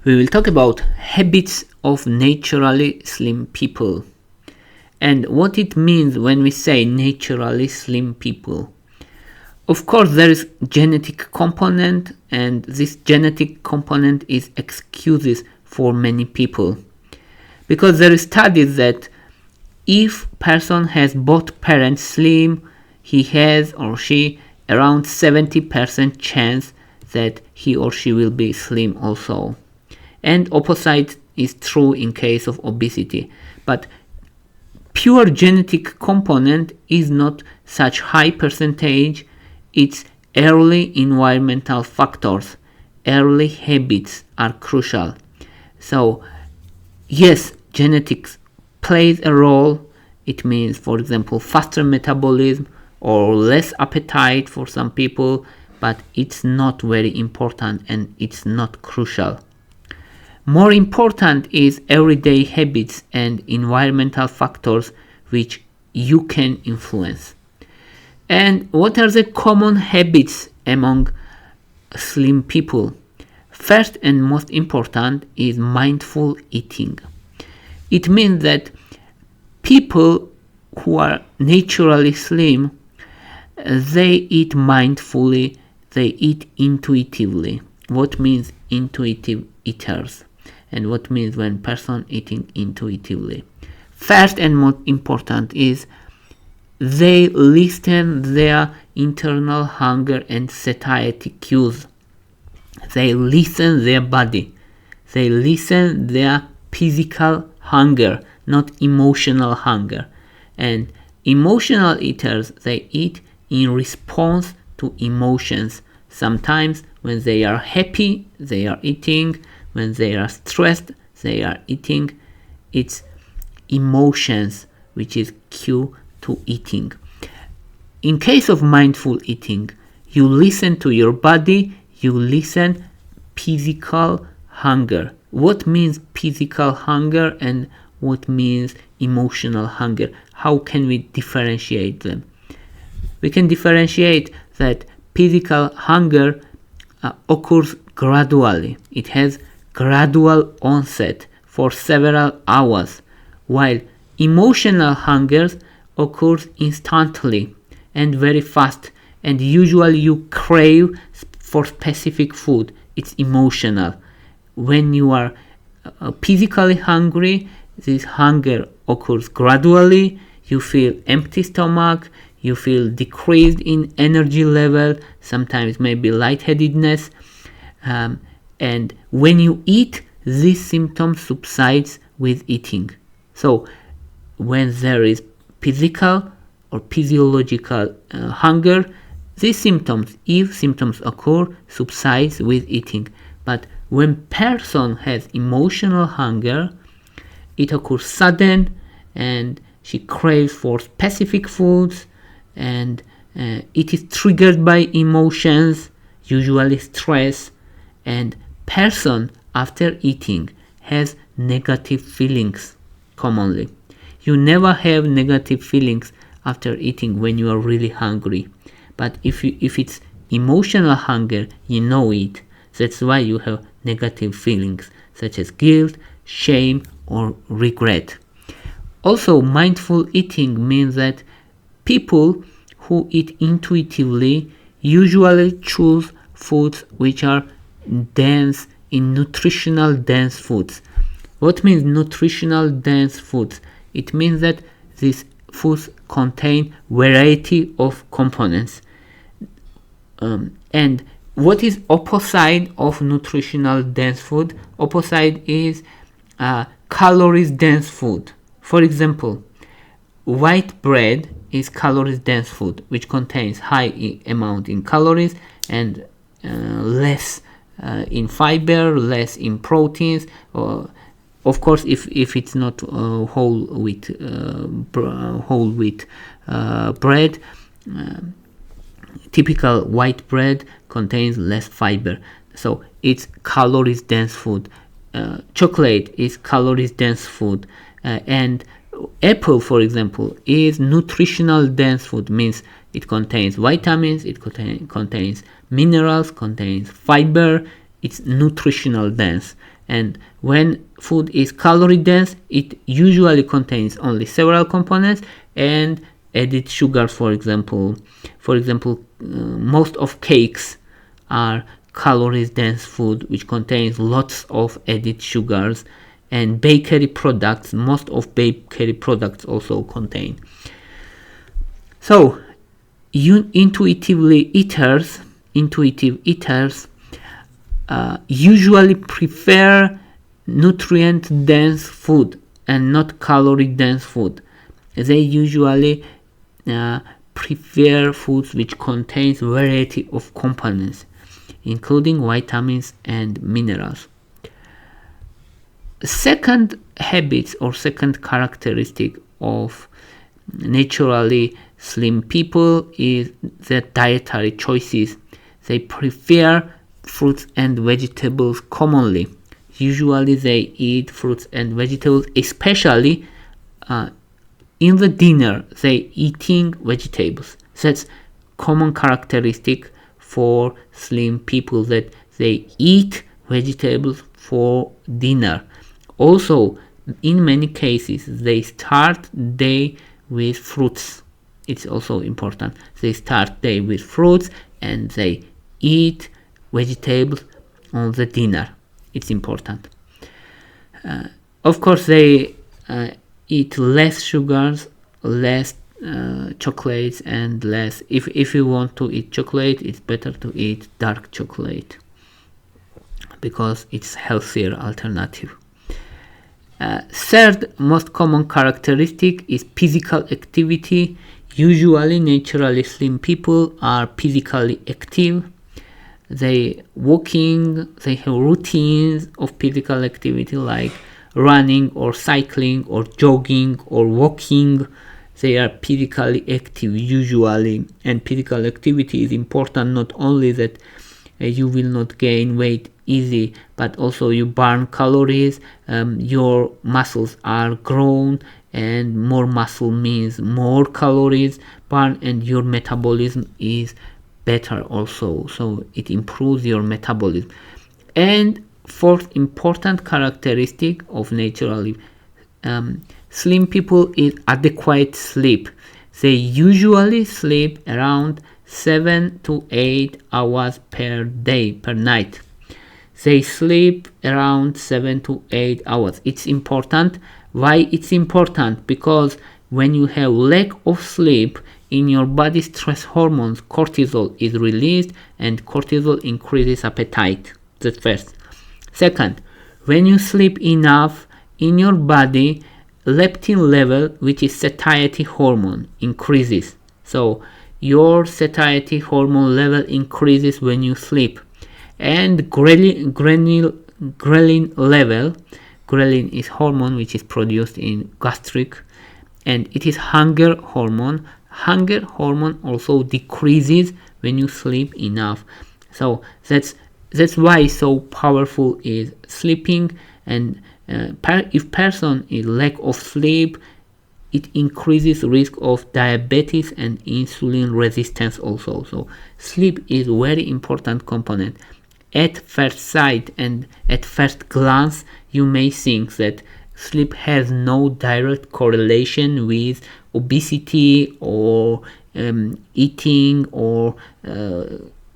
We will talk about habits of naturally slim people and what it means when we say naturally slim people. Of course, there is genetic component, and this genetic component is excuses for many people, because there is studies that if person has both parents slim, he has or she around 70% chance that he or she will be slim also. And opposite is true in case of obesity. But pure genetic component is not such high percentage. It's early environmental factors. Early habits are crucial. So yes, genetics plays a role. It means, for example, faster metabolism or less appetite for some people, but it's not very important and it's not crucial. More important is everyday habits and environmental factors which you can influence. And what are the common habits among slim people? First and most important is mindful eating. It means that people who are naturally slim, they eat mindfully, they eat intuitively. What means intuitive eaters? And what means when person eating intuitively? First and most important is they listen their internal hunger and satiety cues. They listen their body. They listen their physical hunger, not emotional hunger. And emotional eaters, they eat in response to emotions. Sometimes when they are happy, they are eating. When they are stressed, they are eating. It's emotions which is cue to eating. In case of mindful eating, you listen to your body, you listen physical hunger. What means physical hunger and what means emotional hunger? How can we differentiate them? We can differentiate that physical hunger occurs gradually. It has gradual onset for several hours, while emotional hunger occurs instantly and very fast, and usually you crave for specific food. It's emotional. When you are physically hungry, this hunger occurs gradually. You feel empty stomach, you feel decreased in energy level, sometimes maybe lightheadedness, and when you eat, this symptom subsides with eating. So when there is physical or physiological hunger, these symptoms, if symptoms occur, subsides with eating. But when person has emotional hunger, it occurs sudden and she craves for specific foods, and it is triggered by emotions, usually stress, and person after eating has negative feelings commonly. You never have negative feelings after eating when you are really hungry. But if it's emotional hunger, you know it. That's why you have negative feelings such as guilt, shame, or regret. Also, mindful eating means that people who eat intuitively usually choose foods which are dense in nutritional dense foods. What means nutritional dense foods? It means that these foods contain variety of components. And what is opposite of nutritional dense food? Opposite is calories dense food. For example, white bread is calories dense food, which contains high amount in calories and less in fiber, less in proteins. Of course, if it's not whole wheat bread, typical white bread contains less fiber, so it's calories dense food. Chocolate is calories dense food, and apple, for example, is nutritional dense food. Means it contains vitamins, it contains minerals, contains fiber. it's nutritional dense. And when food is calorie dense, it usually contains only several components and added sugar. For example, most of cakes are calories dense food which contains lots of added sugars, and bakery products, most of bakery products also contain. So intuitive eaters usually prefer nutrient dense food and not calorie dense food. They usually prefer foods which contains variety of components, including vitamins and minerals. Second habits or second characteristic of naturally slim people is their dietary choices. They prefer fruits and vegetables commonly. Usually they eat fruits and vegetables, especially in the dinner they eating vegetables. That's common characteristic for slim people, that they eat vegetables for dinner. Also, in many cases they start day with fruits. It's also important. They start day with fruits and they eat vegetables on the dinner. It's important. Of course, they eat less sugars, less chocolates, and less. If you want to eat chocolate, it's better to eat dark chocolate because it's healthier alternative. Third most common characteristic is physical activity. Usually naturally slim people are physically active. They walking, they have routines of physical activity like running or cycling or jogging or walking. They are physically active usually, and physical activity is important not only that you will not gain weight easy, but also you burn calories, your muscles are grown, and more muscle means more calories burn, and your metabolism is better also, so it improves your metabolism. And fourth important characteristic of naturally slim people is adequate sleep. They usually sleep around 7 to 8 hours per day, per night. They sleep around 7 to 8 hours. It's important. Why it's important? Because when you have lack of sleep, in your body stress hormones, cortisol is released, and cortisol increases appetite. That's first. Second, when you sleep enough, in your body, leptin level, which is satiety hormone, increases. So your satiety hormone level increases when you sleep. And ghrelin level, ghrelin is hormone which is produced in gastric, and it is hunger hormone. Hunger hormone also decreases when you sleep enough. So that's why so powerful is sleeping. And if person is lack of sleep, it increases risk of diabetes and insulin resistance also. So sleep is very important component. At first sight and at first glance, you may think that sleep has no direct correlation with obesity or eating or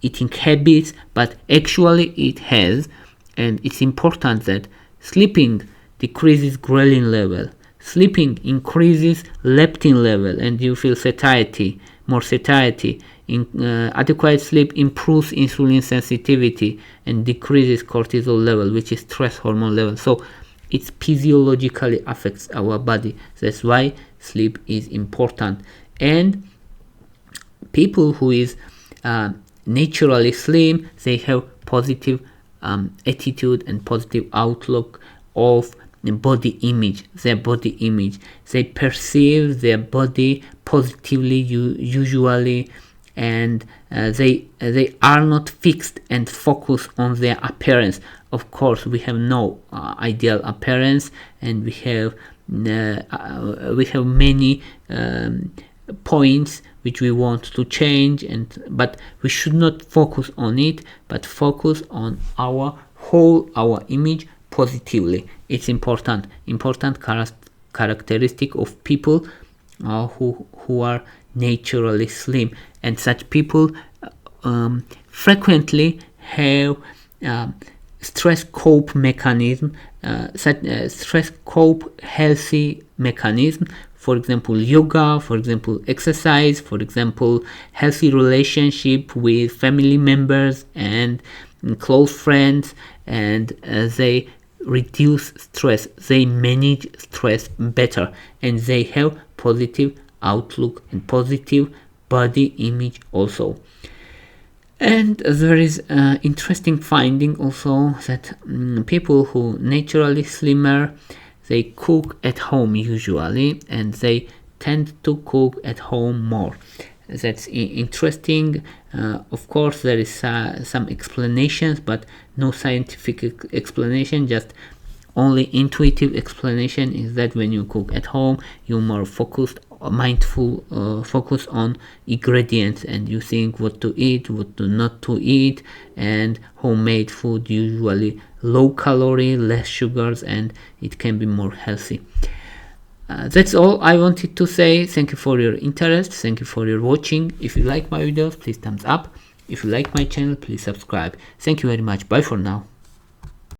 eating habits, but actually it has. And it's important that sleeping decreases ghrelin level, sleeping increases leptin level, and you feel satiety, more satiety. Adequate sleep improves insulin sensitivity and decreases cortisol level, which is stress hormone level. So it physiologically affects our body. That's why sleep is important. And people who is naturally slim, they have positive attitude and positive outlook of body image, their body image. They perceive their body positively usually, and they are not fixed and focused on their appearance. Of course, we have no ideal appearance, and we have many points which we want to change, but we should not focus on it, but focus on our whole our image positively. It's important characteristic of people who are naturally slim, and such people frequently have stress cope mechanism, stress cope healthy mechanism. For example, yoga, for example, exercise, for example, healthy relationship with family members and close friends, and they reduce stress, they manage stress better, and they have positive outlook and positive body image also. And there is an interesting finding also that people who naturally slimmer, they cook at home usually, and they tend to cook at home more. That's interesting. Of course, there is some explanations, but no scientific explanation, just only intuitive explanation is that when you cook at home, you're more focused, mindful, focus on ingredients, and you think what to eat, what to not to eat. And homemade food usually low calorie, less sugars, and it can be more healthy. That's all I wanted to say. Thank you for your interest. Thank you for your watching. If you like my videos, please thumbs up. If you like my channel, please subscribe. Thank you very much. Bye for now.